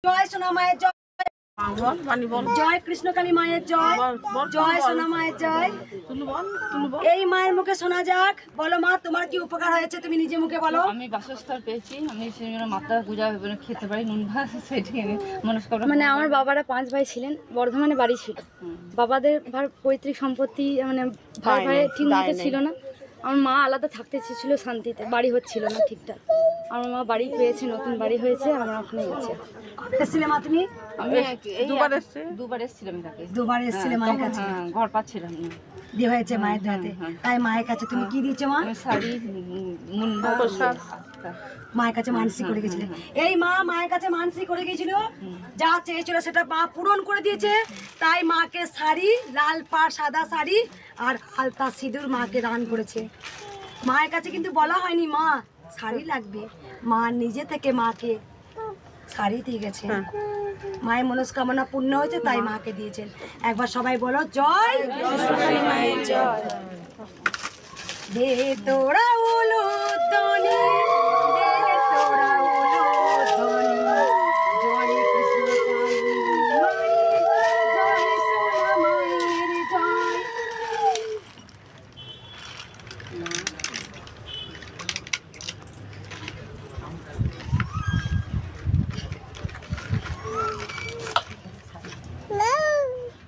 জয় সোনা মায়ের জয়, জয় কৃষ্ণকালী মায়ের জয়, জয় সোনা মায়ের জয়। এই মায়ের মুখে শোনা যাক। বলো মা, তোমার কি উপকার হয়েছে, তুমি নিজে মুখে বলো। আমি বাসস্থান পেয়েছি, আমি মাথা গুজা খেতে পারি নুন ভাত, সেটি আমি মনস্কামনা। মানে আমার বাবারা 5 ভাই ছিলেন, বর্ধমানে বাড়ি ছিল। বাবাদের পৈতৃক সম্পত্তি মানে ভাই ঠিক মতো ছিল না। আমার মা আলাদা থাকতে চেয়েছিল শান্তিতে, বাড়ি হচ্ছিল না ঠিকঠাক। আমার মা বাড়ি পেয়েছে, নতুন বাড়ি হয়েছে, আমরা ওখানে গেছি। এসেছিলে মা তুমি? আমি দুবার এসেছিলাম তাকে, দুবার এসেছিলে মায়ের কাছে? ঘর পাচ্ছিলাম না, দিয়ে হয়েছে মায়ের হাতে। তাই মায়ের কাছে তুমি কি দিয়েছো মা? শাড়ি, মুন্ডা, মায়ের কাছে মানসিক করে গেছিলে। এই মা মায়ের কাছে মানসিক করে গেছিল, যা চেয়েছিল সেটা মা পূরণ করে দিয়েছে। তাই মাকে শাড়ি, লাল পাড় সাদা শাড়ি আর আলতা সিঁদুর মাকে দান করেছে। মায়ের কাছে কিন্তু বলা হয়নি মা শাড়ি লাগবে, মা নিজে থেকে মাকে শাড়ি দিয়ে গেছে। মায়ের মনস্কামনা পূর্ণ হয়েছে, তাই মাকে দিয়েছেন। একবার সবাই বলো জয় মায়ের জয়। দে তোরা উলুধ্বনি, দে তোরা উলুধ্বনি, জয় কৃষ্ণকালী মায়ের জয়, সোনা মায়ের জয়।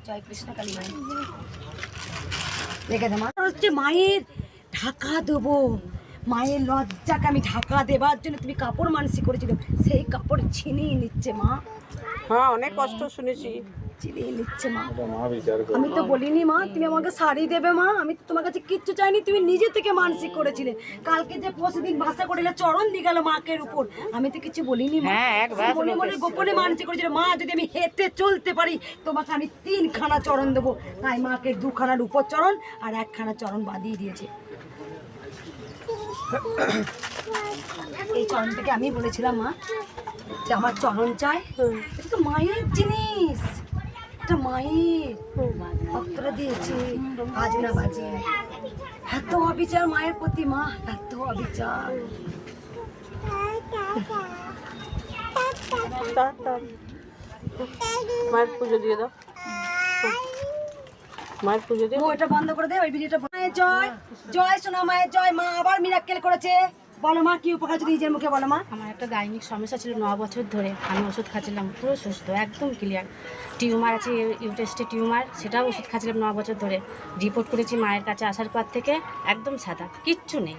জয় কৃষ্ণকালী মায়ের। রেখে দে মা। হচ্ছে মায়ের ঢাকা দেবো, মায়ের লজ্জাকে আমি ঢাকা দেবার জন্য তুমি কাপড় মানসিক করেছিল, সেই কাপড় ছিনিয়ে নিচ্ছে মা। হ্যাঁ, অনেক কষ্ট শুনেছি। ছিনিয়ে নিচ্ছে মা। আমি তো বলিনি মা তুমি আমাকে শাড়ি দেবে মা, আমি তো তোমার কাছে কিচ্ছু চাইনি, তুমি নিজে থেকে মানসিক করেছিলে। কালকে যে প্রতিদিন ভাষা করেছিল, চরণ দিয়ে গেল মাকের উপর, আমি তো কিছু বলিনি মা। মনে মনে গোপনে মানসিক করেছিল, মা যদি আমি হেঁটে চলতে পারি তোমাকে আমি 3খানা চরণ দেবো। তাই মাকে 2খানার উপর চরণ আর 1খানা চরণ বাঁধিয়ে দিয়েছে। এই চরণটাকে আমি বলেছিলাম মা যে আমার চরণ চাই, এটা তো মায়ের জিনিস, এটা মায়ের ভক্তরা দিয়েছে, আজ না বাজে। এত অবিচার মায়ের প্রতি মা, এত অবিচার। মায়ের পুজো দিয়ে দাও, মায়ের পুজো দিয়ে। ওইটা বন্ধ করে দে, ওই ভিডিওটা। মায়ের জয়, জয় সোনা মায়ের জয়। মা আবার মিরাক্কেল করেছে। বলো মা কি উপকার, যদি নিজের মুখে বলো মা। আমার একটা গাইনিক সমস্যা ছিল 9 বছর ধরে, আমি ওষুধ খাচ্ছিলাম, পুরো সুস্থ, একদম ক্লিয়ার। টিউমার আছে, ইউটেস্টে টিউমার, সেটাও ওষুধ খাচ্ছিলাম 9 বছর ধরে। রিপোর্ট করেছি মায়ের কাছে আসার পর থেকে, একদম সাদা, কিচ্ছু নেই,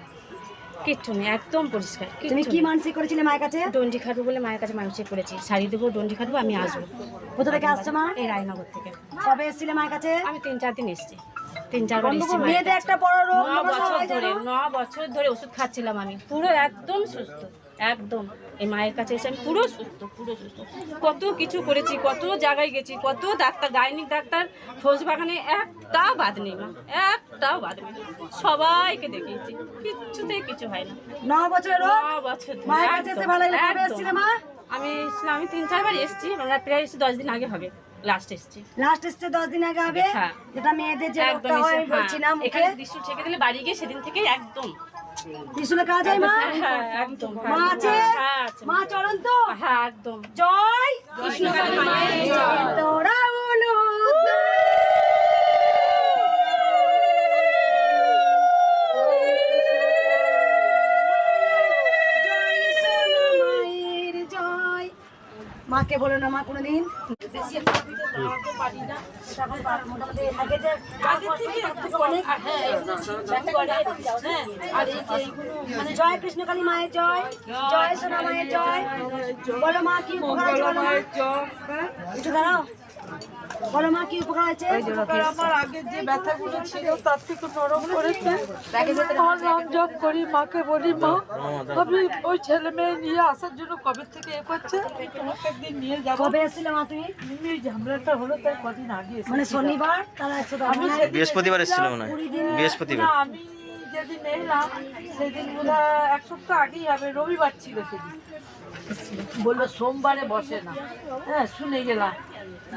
কিচ্ছু নেই, একদম পরিষ্কার। তুমি কি মানসিক করেছিলে মায়ের কাছে? ডন্ডি খাটবো বলে মায়ের কাছে মানসিক করেছি, শাড়ি দেবো, ডন্ডি খাটবো, আমি আসবো। কোথা থেকে আসছো মা? এই রায়নগর থেকে। কবে এসেছিলে মায়ের কাছে? আমি 3-4 দিন এসেছি, 3-4 বার এসেছি। মেয়েদের একটা বড় রোগ, 9 বছর ধরে ওষুধ খাচ্ছিলাম আমি, পুরো একদম সুস্থ, একদম। এই মায়ের কাছে এসে আমি পুরো সুস্থ, পুরো সুস্থ। কত কিছু করেছি, কত জায়গায় গেছি, কত ডাক্তার, গাইনিক ডাক্তার খোঁজবাগানে, একটাও বাদ নেই মা, একটাও বাদ নেই। সবাইকে দেখিয়েছি, কিচ্ছুতেই কিছু হয় না। 9 বছরের রোগ 9 বছর ধরে মায়ের কাছে এসে ভালো লাগলো। কবে এসেছিলে মা? আমি 3-4 বার এসেছি, মানে প্রায় 10 দিন আগে হবে লাস্ট এসেছি। লাস্ট এসছে 10 দিন আগে হবে। হ্যাঁ। যেটা মেয়েদের যে একদম রোগটা হয় এসে, বলছি না হ্যাঁ, মুখে, এখানে ত্রিশূল ছেঁকে দিলে বাড়ি গিয়ে সেদিন থেকে একদম ত্রিশূলে কাজ হয় মা। হ্যাঁ, একদম। মা আছে? হ্যাঁ, আছে। মা চরণ তো? হ্যাঁ, একদম। জয় কৃষ্ণকালী মায়ের জয়। তোরা মাকে বলো না মা কোনোদিন। জয় কৃষ্ণকালী মায়ের জয়, জয় সোনা মায়ের জয়। বলো মা কি উপকার হয়েছে, একটু দাঁড়াও। বলো মা কি উপকার হয়েছে। আমার আগের যে ব্যথাগুলো ছিল তার থেকে নরম করেছে। আমার নাম জপ করি, মাকে বলি মা আমি ওই ছেলে মেয়ে নিয়ে আসার জন্য কবে থেকে এ করছে, তোমাকে একদিন নিয়ে যাবো। কবে এসেছিলে মা তুমি? ঝামেলাটা হলো তাই কদিন আগে এসেছি। মানে শনিবার, তারা বৃহস্পতিবার এসেছিল মনে হয়, বৃহস্পতিবার। না, আমি যেদিন এলাম সেদিন বোধহয় 1 সপ্তাহ আগেই হবে, রবিবার ছিল সেদিন। বললো সোমবারে বসে না। হ্যাঁ, শুনে গেলাম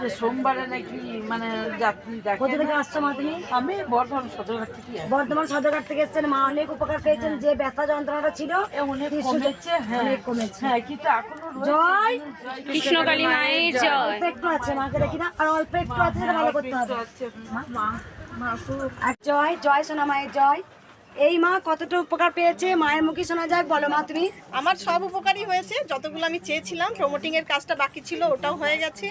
যে সোমবারে নাকি মানে যাত্রী দেখে। কোথা থেকে আসছো মা তুমি? আমি বর্ধমান সদরঘাট থেকে আসি। বর্ধমান সদরঘাট থেকে এসেছেন। মা অনেক উপকার পেয়েছেন। যে ব্যথা যন্ত্রণাটা ছিল অনেক কমেছে, হ্যাঁ অনেক কমেছে। হ্যাঁ, কিন্তু এখনো রয়েছে। জয় কৃষ্ণকালী মায়ের জয়। অল্প একটু আছে, মাকে দেখি না, আর অল্প একটু আছে, সেটা ভালো করতে হবে। আর জয় জয় সোনা মায়ের জয়। এই মা কতটা উপকার পেয়েছে মায়ের মুখে শোনা যাক, বলো মা তুমি। আমার সব উপকারই হয়েছে, যতগুলো আমি চেয়েছিলাম। প্রমোটিং এর কাজটা বাকি ছিল, ওটাও হয়ে গেছে।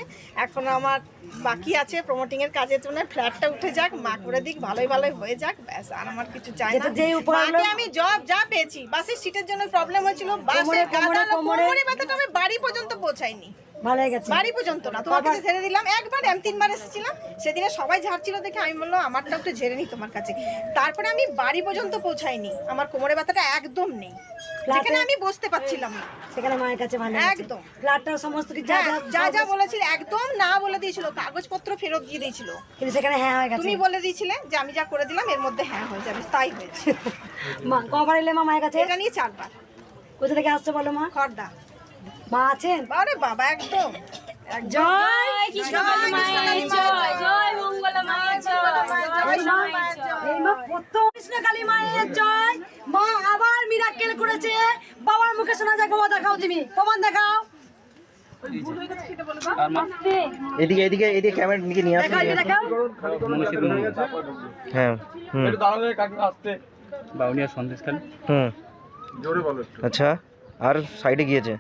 এখন আমার বাকি আছে প্রমোটিং এর কাজের জন্য ফ্ল্যাটটা উঠে যাক, মা করে দিক, ভালোই ভালোই হয়ে যাক, ব্যাস। আর আমার কিছু চাই না। যেটা যেই উপকারগুলো- মাকে আমি জব যা পেয়েছি, বাসের সিটের জন্য প্রবলেম হয়েছিল, বাসের কোমরে ব্যথাটা আমি বাড়ি পর্যন্ত পৌঁছাইনি। ভালো হয়ে গেছে। বাড়ি পর্যন্ত না, তোমার কাছে ঝেড়ে দিলাম একবার। আমি 3 বার এসেছিলাম, সেদিনে সবাই ঝাড়ছিল দেখে আমি বললাম আমারটা একটু ঝেড়ে নি তোমার কাছে। তারপরে আমি বাড়ি পর্যন্ত পৌঁছাইনি, আমার কোমরে ব্যথাটা একদম নেই, যেখানে আমি বসতে পারছিলাম না, সেখানে মায়ের কাছে ভালো একদম। ফ্ল্যাটটা সমস্ত কিছু যা যা বলেছিল একদম না বলে দিয়েছিল, কাগজপত্র ফেরত দিয়ে দিয়েছিল। কিন্তু সেখানে হ্যাঁ হয়ে গেছে। তুমি বলে দিয়েছিলে যে আমি যা করে দিলাম এর মধ্যে হ্যাঁ হয়ে যাবে, তাই হয়েছে। মা কবার এলে মা মায়ের কাছে? এটা নিয়ে 4 বার। কোথা থেকে আসছো বলো মা? খর্দা। মা আছেন? আরে বাবা, একদম জয় কৃষ্ণকালী মায়ের জয়। জয় মঙ্গলা মায়ের জয়। এই মা প্রথম কৃষ্ণকালী মায়ের জয়। মা আবার মিরাক্কেল করেছে। বাবার মুখে শোনা যায়। বাবা দেখাও, তুমি প্রমাণ দেখাও। এদিকে এদিকে এদিকে ক্যামেরা নিয়ে নিয়ে আসুন। দেখাও, এটা দেখাও। হ্যাঁ, হুম বাউনিয়া সন্দেশখালী হুম, আচ্ছা। আর সাইডে গিয়েছে।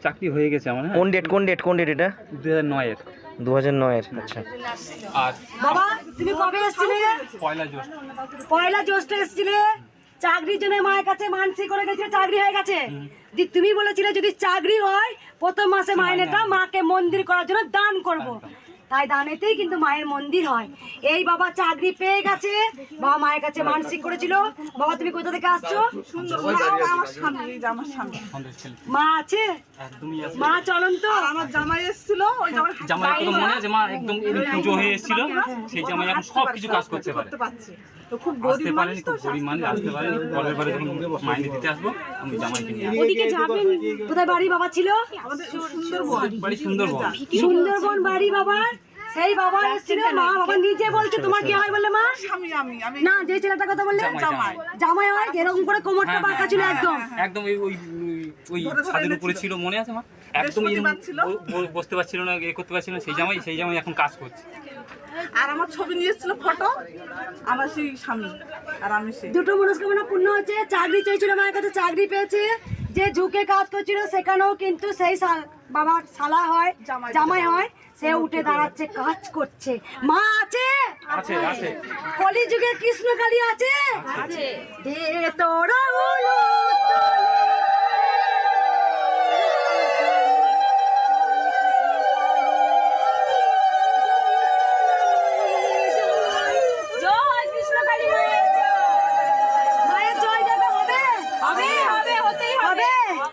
চাকরি হয়ে গেছে আমার। হ্যাঁ, কোন ডেট এটা? 2009-এর 2009-এর। আচ্ছা। আর বাবা তুমি কবে এসেছিলে? পয়লা জ্যৈষ্ঠ। পয়লা জ্যৈষ্ঠে এসেছিলে। চাকরির জন্য মায়ের কাছে মানসিক করে গেছিলে, চাকরি হয়ে গেছে। তুমি বলেছিলে যদি চাকরি হয় প্রথম মাসে মাইনেটা মাকে মন্দির করার জন্য দান করব। তাই দানেতেই কিন্তু মায়ের মন্দির হয়। এই বাবা চাকরি পেয়ে গেছে, বাবা মায়ের কাছে মানসিক করেছিল। বাবা তুমি কোথা থেকে আসছো? মা আছে? মা চলন তো? আমার জামাই এসেছিল, ওই জামাই তো মনে আছে মা, একদম এদিন পুজো হয়ে এসেছিল, সেই জামাই এখন সব কিছু কাজ করতে পারে। তো খুব আসতে পারেনি, খুব গরিব মানুষ, আসতে পারেনি। পরের বারে যখন মাইনে দিতে আসবো আমি জামাইকে নিয়ে আসবো। ওদিকে যাবেন। কোথায় বাড়ি বাবা ছিল? বাড়ি সুন্দরবন। সুন্দরবন বাড়ি বাবার। সেই বাবা এসেছিল। মা বাবা নিজে বলছে তোমার কি হয় বলে মা? না, যে ছেলেটার কথা বললে জামাই হয়, এরকম করে কোমরটা বাঁকা ছিল একদম। একদম ওই ছাদের উপরে ছিল, মনে আছে মা? একদম বসতে পারছিল না, করতে পারছিল না। সেই জামাই এখন কাজ করছে। আর আমার ছবি নিয়ে এসেছিল, ফটো আমার সেই স্বামী আর আমি সেই। দুটো মনস্কামনা পূর্ণ হচ্ছে। চাকরি চেয়েছিল মায়ের কাছে, চাকরি পেয়েছে। যে ঝুঁকে কাজ করছিল সেখানেও কিন্তু সেই বাবার শালা হয়, জামাই হয়, সে উঠে দাঁড়াচ্ছে, কাজ করছে। মা আছে? আছে আছে। কলিযুগের কৃষ্ণকালী আছে। দে তোরা হলো